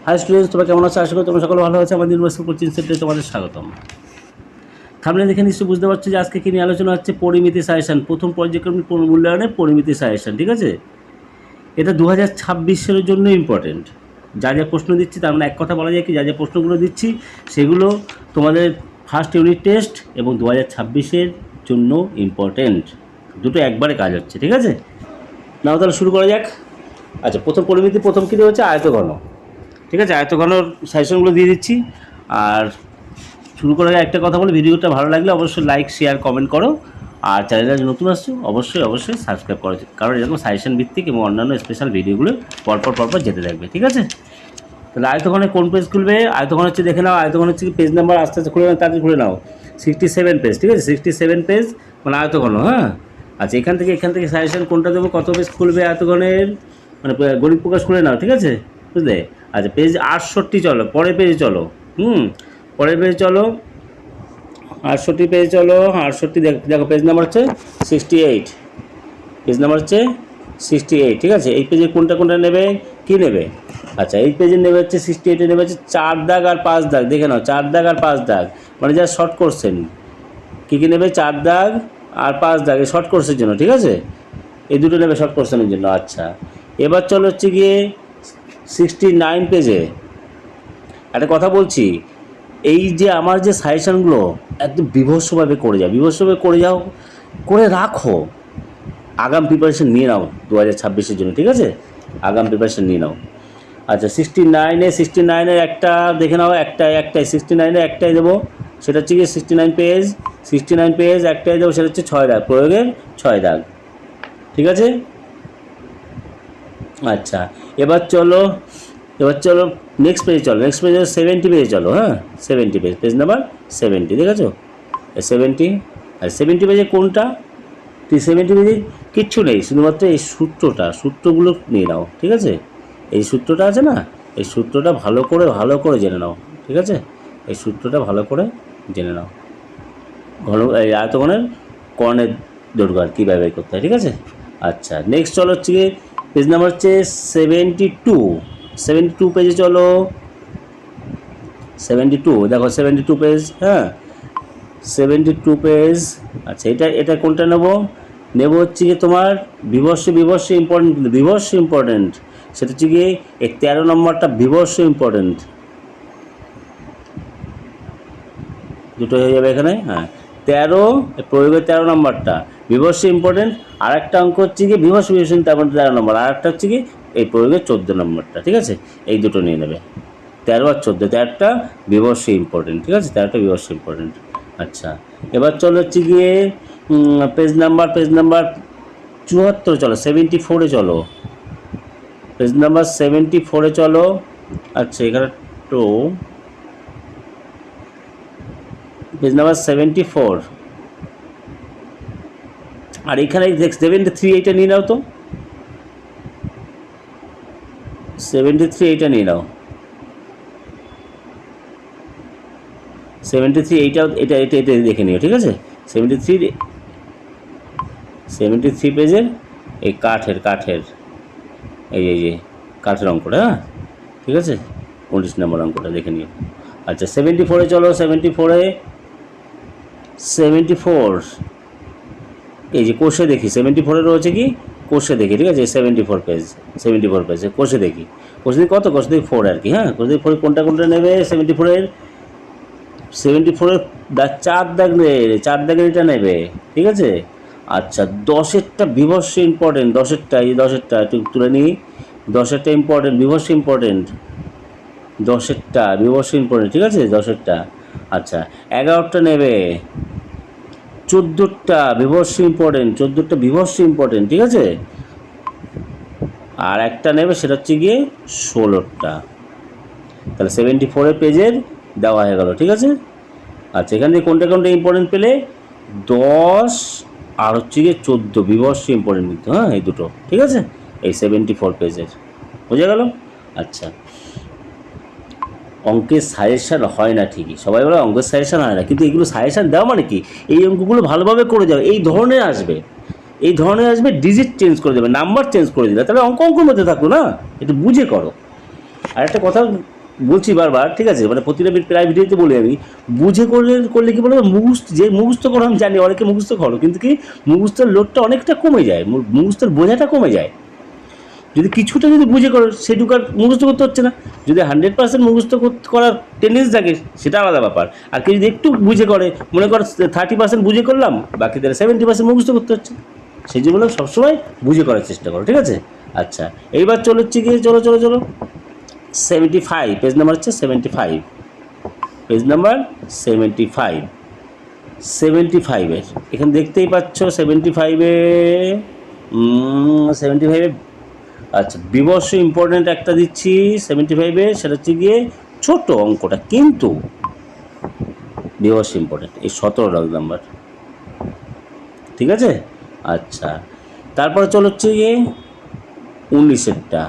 High students, তোমরা কেমন আছো? আশা করি তোমরা সকলে ভালো আছে। আমাদের ইউনিভার্সিটি কোচিং সেন্টারে তোমাদের স্বাগতম। থামলে দেখে নিশ্চয়ই বুঝতে পারছো যে আজকে কী নিয়ে আলোচনা হচ্ছে। পরিমিতি সাজেশন, প্রথম পর্যায়ক্রমিক মূল্যায়নের পরিমিতি সাজেশন। ঠিক আছে, এটা 2026 সালের জন্য ইম্পর্টেন্ট। যা যা প্রশ্ন দিচ্ছি তার মানে এক কথা বলা যায় কি, যা যা প্রশ্নগুলো দিচ্ছি সেগুলো তোমাদের ফার্স্ট ইউনিট টেস্ট এবং 2026-এর জন্য ইম্পর্টেন্ট। দুটো একবারে কাজ হচ্ছে। ঠিক আছে, নাও তাহলে শুরু করা যাক। আচ্ছা, প্রথম পরিমিতি, প্রথম কী হচ্ছে আয়তঘন। ঠিক আছে, আয়তঘনর সাজেশনগুলো দিয়ে দিচ্ছি। আর শুরু করার আগে একটা কথা বলে, ভিডিওটা ভালো লাগলে অবশ্যই লাইক, শেয়ার, কমেন্ট করো। আর চ্যানেলে নতুন আসছো অবশ্যই সাবস্ক্রাইব করো, কারণ এরকম সাজেশন ভিত্তিক এবং অন্যান্য স্পেশাল ভিডিওগুলো পরপর যেতে থাকবে। ঠিক আছে, তাহলে আয়তঘনে কোন পেজ খুলবে? আয়তঘন হচ্ছে, দেখে নাও, আয়তঘন হচ্ছে পেজ নাম্বার আস্তে আস্তে খুলে নাও, তাড়াতাড়ি খুলে নাও। 67 পেজ। ঠিক আছে, 67 পেজ মানে আয়তঘন। হ্যাঁ, আচ্ছা, এখান থেকে সাজেশন কোনটা দেবো, কত পেজ খুলবে আয়তঘনের, মানে গণিত প্রকাশ খুলে নাও। ঠিক আছে, বুঝলে? আচ্ছা, পেজ 68 চলো, পরের পেজে চলো। পরের পেজে চলো, 68 পেজে চলো। 68 দেখো, পেজ নাম্বার হচ্ছে 68। পেজ নাম্বার হচ্ছে 68। ঠিক আছে, এই পেজে কোনটা নেবে, কি নেবে? আচ্ছা, এই পেজে নেবে হচ্ছে 68-এ নেবে হচ্ছে 4 দাগ আর 5 দাগ। দেখে নাও, 4 দাগ আর 5 দাগ মানে যা শর্ট কোশ্চেন। কী নেবে? 4 দাগ আর 5 দাগ, এই শর্ট কোর্সের জন্য। ঠিক আছে, এই দুটো নেবে শর্ট কোশ্চেনের জন্য। আচ্ছা, এবার চলো হচ্ছে গিয়ে 69 পেজে। একটা কথা বলছি, এই যে আমার যে সাজেশনগুলো একদম বিভৎসভাবে করে যাও, করে রাখো। আগাম প্রিপারেশন নিয়ে নাও 2026-এর জন্য। ঠিক আছে, আগাম প্রিপারেশন নিয়ে নাও। আচ্ছা, 69-এর একটা দেখে নাও, একটাই 69-এর একটাই দেবো, সেটা হচ্ছে গিয়ে 69 পেজ একটাই দেবো, সেটা হচ্ছে 6 দাগ, প্রয়োগের 6 দাগ। ঠিক আছে, আচ্ছা, এবার চলো নেক্সট পেজে চলো। নেক্সট পেজে 70 পেজে চলো। হ্যাঁ, 70 পেজ, পেজ নাম্বার 70। দেখেছো 70? আর 70 পেজে কোনটা? 70 পেজে কিচ্ছু নেই, শুধুমাত্র এই সূত্রগুলো নিয়ে নাও। ঠিক আছে, এই সূত্রটা আছে না, এই সূত্রটা ভালো করে জেনে নাও। ঠিক আছে, এই সূত্রটা ভালো করে জেনে নাও। এই আয়তঘনের কর্ণের দৈর্ঘ্য আর কীভাবে বের করতে হয়। ঠিক আছে, আচ্ছা, নেক্সট চলো হচ্ছে গিয়ে পেজ নাম্বার হচ্ছে 72 পেজে চলো। 72 দেখো, 72 পেজ। হ্যাঁ, 72 পেজ। আচ্ছা, এটা কোনটা নেব হচ্ছে গিয়ে তোমার বিবর্ষ ইম্পর্টেন্ট, কিন্তু বিবর্ষ ইম্পর্টেন্ট, সেটা হচ্ছে গিয়ে এই 13 নম্বরটা বিবর্ষ ইম্পর্টেন্ট। দুটো হয়ে যাবে এখানে। হ্যাঁ, 13 প্রয়োগের 13 নম্বরটা বিবর্ষ ইম্পর্টেন্ট, আর একটা অঙ্ক হচ্ছে গিয়ে বিবর্ষ 13 নম্বর, আর একটা হচ্ছে কি এই প্রয়োগের 14 নম্বরটা। ঠিক আছে, এই দুটো নিয়ে নেবে, 13 আর 14, 13টা বিবর্ষ ইম্পর্টেন্ট। ঠিক আছে, 13টা বিবর্ষ ইম্পর্টেন্ট। আচ্ছা, এবার চলো হচ্ছে গিয়ে পেজ নাম্বার 74 চলো, 74-এ চলো, পেজ নাম্বার 74-এ চলো। আচ্ছা, এখানে তো পেজ নাম্বার 74, আর এখানে 73 এইটা নিয়ে নাও তো, 73 এইটা নিয়ে নাও, 73 এইটাও, এটা দেখে নিও। ঠিক আছে, 73 পেজের এই কাঠের এই যে কাঠের অঙ্কটা। হ্যাঁ, ঠিক আছে, 19 নম্বর অঙ্কটা দেখে নিও। আচ্ছা, 74-এ চলো। 74 এই যে কোষে দেখি, 74-এ রয়েছে কি কোষে দেখি। ঠিক আছে, 74 পেজ কোষে দেখি কত, কোষে দেখি 4 আর কি। হ্যাঁ, কোষে দেখি 4 কোনটা নেবে? 74-এর 4 দাগের এটা নেবে। ঠিক আছে, আচ্ছা, 10-এরটা বিভর্ষ ইম্পর্টেন্ট, 10-এরটা একটু তুলে নিই। 10-এরটা ইম্পর্টেন্ট, বিভর্ষ ইম্পর্টেন্ট, 10-এরটা বিভর্ষ ইম্পর্টেন্ট। ঠিক আছে, 10-এরটা। আচ্ছা, 11টা নেবে, 14টা বিভর্ষ ইম্পর্টেন্ট, 14টা বিভর্ষ ইম্পর্টেন্ট। ঠিক আছে, আর একটা নেবে, সেটা হচ্ছে গিয়ে 16টা। তাহলে 74 পেজের দেওয়া হয়ে গেল। ঠিক আছে, আচ্ছা, এখান থেকে কোনটা ইম্পর্টেন্ট পেলে? 10 আর হচ্ছে গিয়ে 14 বিভর্ষ ইম্পর্টেন্ট কিন্তু। হ্যাঁ, এই দুটো। ঠিক আছে, এই 74 পেজের বোঝা গেল। আচ্ছা, অঙ্কের সাজেশান হয় না ঠিকই, সবাই বলে অঙ্কের সাজেশান হয় না, কিন্তু এগুলো সাজেশান দেওয়া মানে কি, এই অঙ্কগুলো ভালোভাবে করে যাও, এই ধরনের আসবে, ডিজিট চেঞ্জ করে দেবে, নাম্বার চেঞ্জ করে দিলে, তাহলে অঙ্কের মধ্যে থাকলো না, একটু বুঝে করো। আর একটা কথা বলছি বারবার, ঠিক আছে, মানে প্রতিটা প্রায় ভিডিওতে বলি আমি, বুঝে করলে কি বলো, মুখস্থ করো, আমি জানি অনেকে মুখস্থ করো, কিন্তু কি মুখস্থের লোডটা অনেকটা কমে যায়, মুখস্থের বোঝাটা কমে যায়। যদি কিছুটা যদি বুঝে করো সেটুকু আর মুখস্থ করতে হচ্ছে না। যদি 100% মুখস্থ করার টেন্ডেন্সি থাকে সেটা আলাদা ব্যাপার। আর কেউ যদি একটু বুঝে করে, মনে করো 30% বুঝে করলাম, বাকি তাহলে 70% মুখস্থ করতে হচ্ছে। সেই জন্য সবসময় বুঝে করার চেষ্টা করো, ঠিক আছে। আচ্ছা, এইবার চলছে গিয়ে, চলো 75, পেজ নাম্বার হচ্ছে 75, পেজ নাম্বার 75, 75-এর এখানে দেখতেই পাচ্ছ 75-এ, 75-এ আচ্ছা বিবর্ষ ইম্পর্টেন্ট একটা দিচ্ছি 75-এ, সেটা হচ্ছে গিয়ে ছোট অঙ্কটা, কিন্তু বিবর্ষ ইম্পর্টেন্ট, এই 17 নাম্বার, ঠিক আছে। আচ্ছা, তারপরে চলো হচ্ছে গিয়ে 19-এরটা,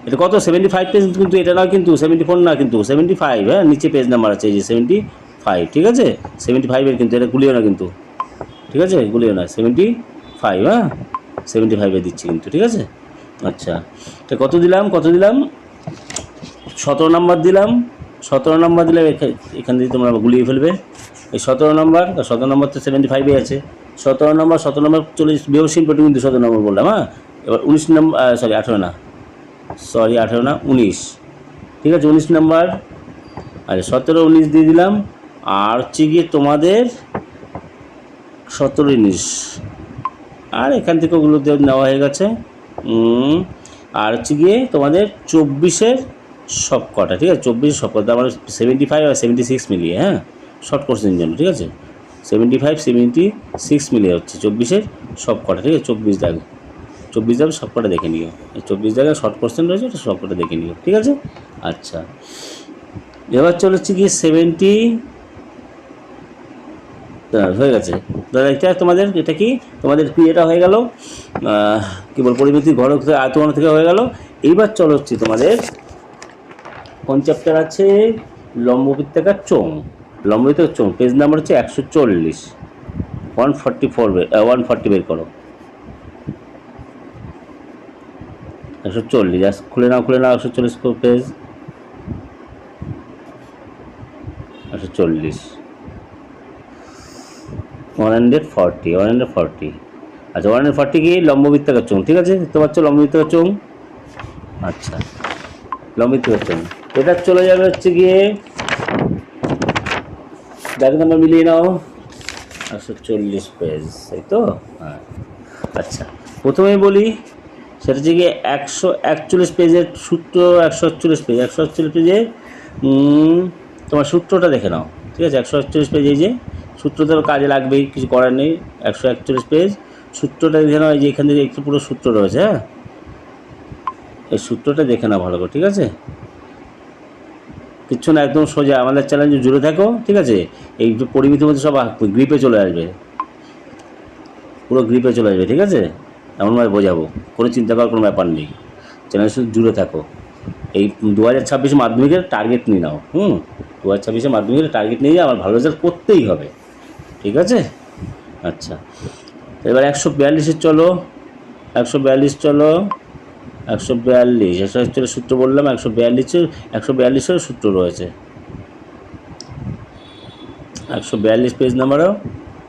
এটা কত 75 পেজ, কিন্তু এটা না, কিন্তু 74 না, কিন্তু 75, হ্যাঁ, নিচে পেজ নাম্বার আছে এই যে 75, ঠিক আছে। 75-এর কিন্তু এটা গুলিও না কিন্তু, ঠিক আছে, গুলিও না, 75, হ্যাঁ, 75-এ দিচ্ছি কিন্তু, ঠিক আছে। আচ্ছা, এটা কত দিলাম 17 নাম্বার দিলাম, 17 নাম্বার দিলে এখান থেকে তোমরা গুলিয়ে ফেলবে। এই 17 নাম্বার, 17 নাম্বার তো 75-এ আছে, 17 নাম্বার চলে বেশি ইম্পর্টেন্ট, কিন্তু 17 নম্বর বললাম, হ্যাঁ। এবার 19 নাম্বার, সরি 18 না, 19, ঠিক আছে, 19 নাম্বার, আচ্ছা 17, 19 দিয়ে দিলাম। আর হচ্ছে গিয়ে তোমাদের 17, 19, আর এখান থেকে ওগুলো নেওয়া হয়ে গেছে। আর হচ্ছে গিয়ে তোমাদের 24-এর সব কটা, ঠিক আছে, 24 সব কটা, আমার 75 আর 76 মিলিয়ে, হ্যাঁ, শর্ট কোশ্চেনের জন্য, ঠিক আছে, 75, 76 মিলিয়ে হচ্ছে 24-এর সব কটা, ঠিক আছে, 24 দাগ সব কটা দেখে নিও, এই 24 জায়গায় শর্ট কোশ্চেন রয়েছে, ওটা সব কটা দেখে নিও, ঠিক আছে। আচ্ছা, এবার চলে হচ্ছে গিয়ে 70 হয়ে গেছে দাদা, এটা তোমাদের, এটা কি তোমাদের কি এটা হয়ে গেল, কী বল, পরিমিতি ঘনক থেকে আয়তন থেকে হয়ে গেল। এইবার চলো হচ্ছে তোমাদের কোন চ্যাপ্টার আছে, লম্ববৃত্তাকার চোঙ, লম্ববৃত্তাকার চোঙ, পেজ নাম্বার হচ্ছে 140, 140 বের করো, 140, খুলে নাও 140 পেজ, 140, 140, আচ্ছা 140 কি লম্ববৃত্তাকার চোঙ, ঠিক আছে, দেখতে পাচ্ছ লম্ববৃত্তাকার চোঙ। আচ্ছা, লম্ববৃত্তাকার চোঙ, এটা চলে যাবে হচ্ছে গিয়ে, দাগ নাম্বার মিলিয়ে নাও, 140 পেজ, তাই তো, হ্যাঁ। আচ্ছা, প্রথমেই বলি, সেটা হচ্ছে গিয়ে 141 পেজের সূত্র, 141 পেজে তোমার সূত্রটা দেখে নাও, ঠিক আছে, 141 পেজে যে সূত্র তো কাজে লাগবেই, কিছু করার নেই, 141 পেজ, সূত্রটা দেখে নাও, এই যে এখান থেকে একটু পুরো সূত্র রয়েছে, হ্যাঁ, এই সূত্রটা দেখে নাও ভালো করে, ঠিক আছে, কিচ্ছু না, একদম সোজা, আমাদের চ্যালেঞ্জে জুড়ে থাকো, ঠিক আছে। এই পরিমিতির মধ্যে সব গ্রিপে চলে আসবে, পুরো গ্রিপে চলে আসবে, ঠিক আছে, এমনভাবে বোঝাবো, কোনো চিন্তা করার কোনো ব্যাপার নেই, চ্যানেল শুধু জুড়ে থাকো। এই 2026 মাধ্যমিকের টার্গেট নিয়ে নাও, 2026 মাধ্যমিকের টার্গেট নিয়ে আমার ভালো রেজাল্ট করতেই হবে, ঠিক আছে। আচ্ছা, এবার 142 চলো, 142 চলো, 142 সূত্র বললাম, 142 সূত্র রয়েছে, 142 পেজ নাম্বারও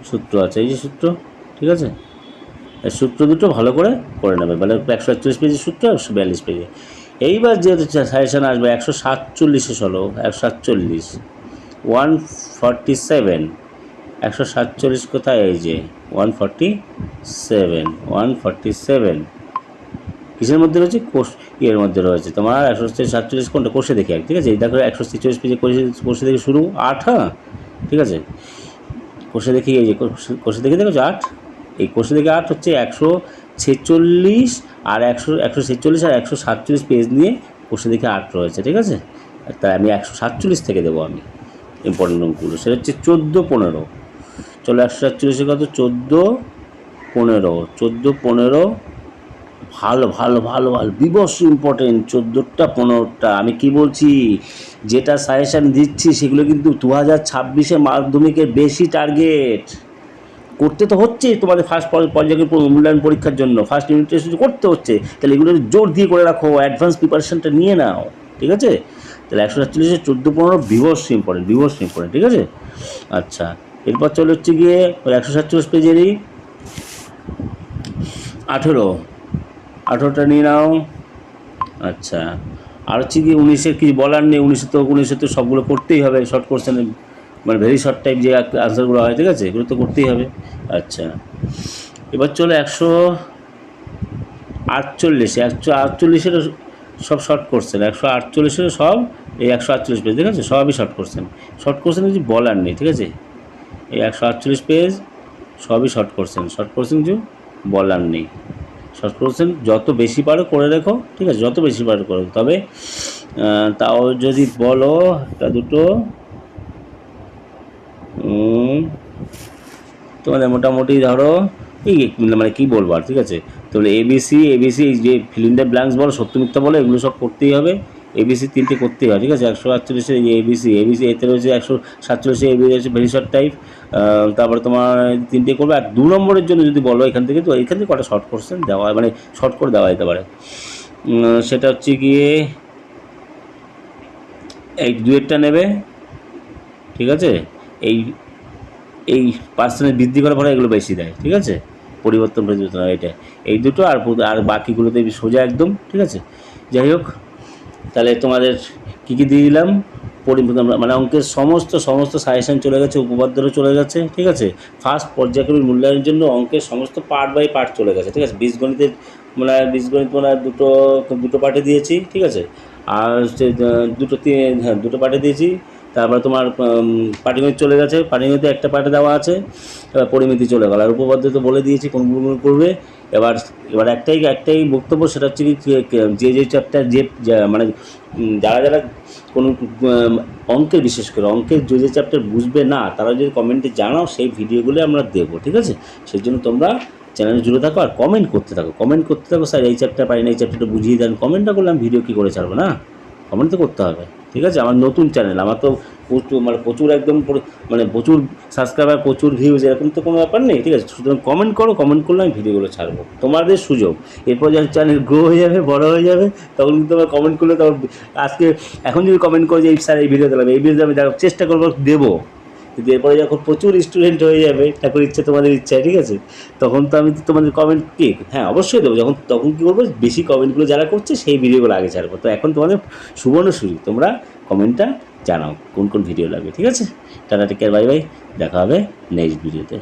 সূত্র আছে, এই যে সূত্র, ঠিক আছে, এই সূত্র দুটো ভালো করে নেবে, মানে 141 পেজের সূত্র, 142 পেজে। এইবার যেহেতু সাজেশান আসবে 147 চলো, 147, 147, 147 কোথায়, এই যে 147, কিসের মধ্যে রয়েছে, এর মধ্যে রয়েছে তোমার 147 কোনটা, কোষে দেখে, ঠিক আছে, এই দেখো 146 পেজে কোষে দেখে শুরু 8, হ্যাঁ, ঠিক আছে, কোষে দেখি, এই যে কোষে দেখে দেখো 8, এই কোষে দেখে 8 হচ্ছে 146 আর 146 আর 147 পেজ নিয়ে কোষে দেখে 8 রয়েছে, ঠিক আছে। তাই আমি 147 থেকে দেবো আমি ইম্পর্টেন্ট অঙ্কগুলো, সেটা হচ্ছে 14, 15, চলো 147 কত, 14, 15, ভালো বিবস ইম্পর্টেন্ট, 14টা 15টা, আমি কি বলছি, যেটা সাজেশান দিচ্ছি সেগুলো কিন্তু 2026 মাধ্যমিকের বেশি টার্গেট করতে তো হচ্ছে, তোমাদের ফার্স্ট পর্যায়ের মূল্যায়ন পরীক্ষার জন্য ফার্স্ট ইউনিট টেস্ট করতে হচ্ছে, তাহলে এগুলো জোর দিয়ে করে রাখো, অ্যাডভান্স প্রিপারেশনটা নিয়ে নাও। ঠিক আছে? তাহলে 147-এ 14-15 বিভৎস ইম্পর্টেন্ট, ঠিক আছে? আচ্ছা, এরপর চলে হচ্ছে গিয়ে ওই 147 পেজেরই 18টা নিয়ে নাও। আচ্ছা, আর হচ্ছে কি 19-এর কিছু বলার নেই, 19-এ তো সবগুলো করতেই হবে, শর্ট কোশ্চেনে মানে ভেরি শর্ট টাইপ যে আনসারগুলো হয়, ঠিক আছে, এগুলো তো করতেই হবে। আচ্ছা, এবার চলো 148-এর সব শর্ট কোশ্চেন, 148-এর সব এই 148 পেজ, ঠিক আছে, সবই শর্ট কোশ্চেন। শর্ট কোশ্চেন কিছু বলার নেই, ঠিক আছে, এই 148 পেজ সবই শর্ট কোশ্চেন কিছু বলার নেই। শর্ট কোশ্চেন যত বেশি পারো করে রেখো, ঠিক আছে, যত বেশি পারো করো। তবে তাও যদি বলো একটা দুটো তোমাদের মোটামুটি ধরো এই মানে কী বলবো আর, ঠিক আছে, তাহলে এবিসি যে ফিল ইন দ্য ব্ল্যাঙ্কস বলো, সত্য মিথ্যা বলো, এগুলো সব করতেই হবে। এবিসি 3টে করতেই হয়, ঠিক আছে। 148-এ এবিসি এতে রয়েছে, 147-এ এবিসি হচ্ছে ভেরি শর্ট টাইপ। তারপরে তোমার 3টে করবে। আর 2 নম্বরের জন্য যদি বলো এখান থেকে, তো এখান থেকে কটা শর্ট কোশ্চেন দেওয়া হয়, মানে শর্ট করে দেওয়া যেতে পারে। সেটা হচ্ছে গিয়ে এই 2-এরটা নেবে, ঠিক আছে। এই এই পার্সেন্টেজ বৃদ্ধি করার পরে এগুলো বেশি দেয়, ঠিক আছে, পরিবর্তন হয় এটা। এই দুটো আর বাকিগুলোতে সোজা একদম, ঠিক আছে। যাই হোক, তাহলে তোমাদের কী কী দিয়ে দিলাম, মানে অঙ্কের সমস্ত সাজেশান চলে গেছে, উপপাদ্যও চলে গেছে, ঠিক আছে। ফার্স্ট পর্যায়ক্রমিক মূল্যায়নের জন্য অঙ্কের সমস্ত পার্ট বাই পার্ট চলে গেছে, ঠিক আছে। বীজগণিত মানে দুটো পার্টে দিয়েছি, ঠিক আছে। আর হচ্ছে দুটো পার্টে দিয়েছি। তারপরে তোমার পাটিগণিত চলে গেছে, পাটিগণিতে একটা পার্টে দেওয়া আছে। এবার পরিমিতি চলে গেল, আর উপপাদ্য তো বলে দিয়েছি কোনগুলো করবে। এবার একটাই বক্তব্য, সেটা হচ্ছে কি যে চ্যাপ্টার মানে যারা কোনো অঙ্কের, বিশেষ করে অঙ্কের যে চ্যাপ্টার বুঝবে না, তারা যদি কমেন্টে জানাও, সেই ভিডিওগুলো আমরা দেবো, ঠিক আছে। সেই জন্য তোমরা চ্যানেলে জুড়ে থাকো আর কমেন্ট করতে থাকো, স্যার এই চ্যাপ্টার পারি না, এই চ্যাপ্টারটা বুঝিয়ে দেন। কমেন্টটা করলে আমি ভিডিও কী করে ছাড়বো না, কমেন্ট তো করতে হবে, ঠিক আছে। আমার নতুন চ্যানেল, আমার তো প্রচুর একদম মানে প্রচুর সাবস্ক্রাইবার, প্রচুর ভিউজ, এরকম তো কোনো ব্যাপার নেই, ঠিক আছে। সুতরাং কমেন্ট করলে আমি ভিডিওগুলো ছাড়বো, তোমাদের সুযোগ। এরপর যখন চ্যানেল গ্রো হয়ে যাবে, বড় হয়ে যাবে, তখন কিন্তু আমার কমেন্ট করলে, তখন এখন যদি কমেন্ট করো যে স্যার এই ভিডিও দিলাম, এই ভিডিও আমি চেষ্টা করবো দেবো, কিন্তু এরপরে যখন প্রচুর স্টুডেন্ট হয়ে যাবে, ঠাকুর ইচ্ছে তোমাদের ইচ্ছায়, ঠিক আছে, তখন তো আমি তোমাদের কমেন্ট হ্যাঁ অবশ্যই দেবো। তখন কী করবো, বেশি কমেন্টগুলো যারা করছে সেই ভিডিওগুলো আগে ছাড়বো। তো এখন তোমাদের সুবর্ণ সুযোগ, তোমরা কমেন্টটা জানাও কোন ভিডিও লাগবে, ঠিক আছে। Tata, take care, bye bye, দেখা হবে নেক্সট ভিডিওতে।